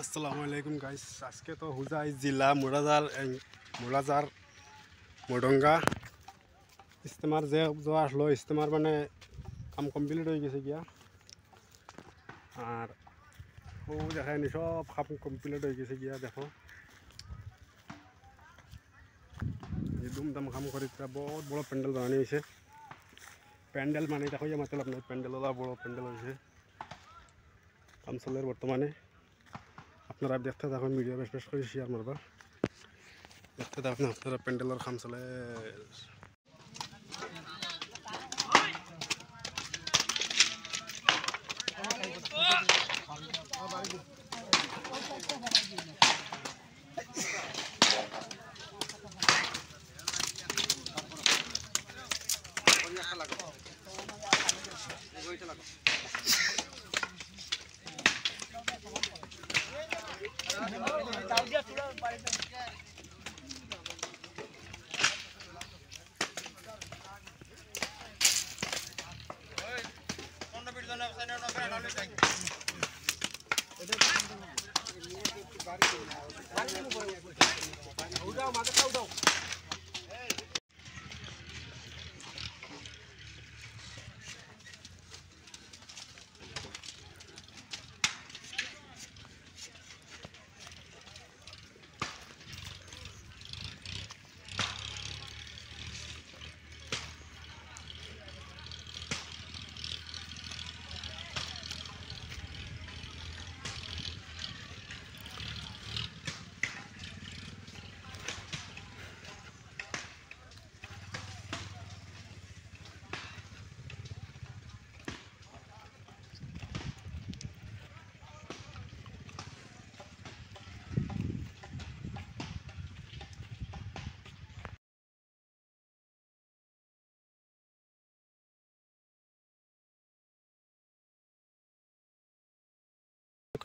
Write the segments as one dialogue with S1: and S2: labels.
S1: আসসালামু আলাইকুম গাইস। আজকে তো হুজাই জেলা মুরাজার মডঙ্গা ইস্তেমার যে আসলো ইস্তেমার মানে কাম কমপ্লিট হয়ে গেছে গিয়া। আর ও দেখায়নি সব কাম কমপ্লিট হয়ে গেছে গিয়া। দেখো দুমদাম কাম করে বহুত বড় প্যান্ডেল বানানো হয়েছে। প্যান্ডেল মানে দেখো মাতাল আপনার প্যান্ডেল বড় প্যান্ডেল হয়েছে কাম চলের বর্তমানে। আপনারা দেখতে থাকুন, ভিডিও বেশ বেশ করে শেয়ার মারবা। দেখতে থাকুন আপনারা প্যান্ডেলের কাম চলে।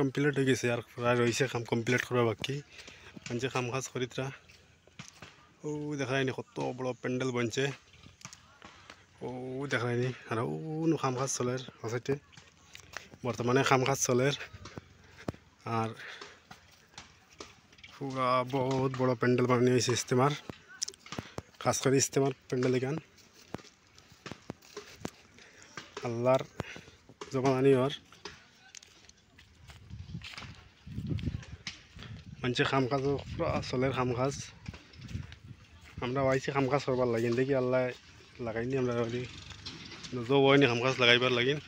S1: কমপ্লিট হয়ে গেছে আর প্রায় রয়েছে কাম কমপ্লিট করা বাকি। মানুষে কাম কাজ করিতরা ও দেখায়নি কত বড় প্যান্ডেল বনছে। ও দেখায়নি আর ও কাম কাজ চলের আছে বর্তমানে কাম কাজ চলের। আর পুরা বহুত বড় প্যান্ডেল বানানো হয়েছে ইস্তেমার, খাস করে ইস্তেমার প্যান্ডেল এখান আল্লাহর জবানি ওর মানুষের কাম কাজ পুরা চলের কাম কাজ। আমরা আইছি কাম কাজ করবার লাগিন দেখি আল্লাহ লাগাইনি আমরা জব হয়নি কাম কাজ লাগাইবার লাগিন।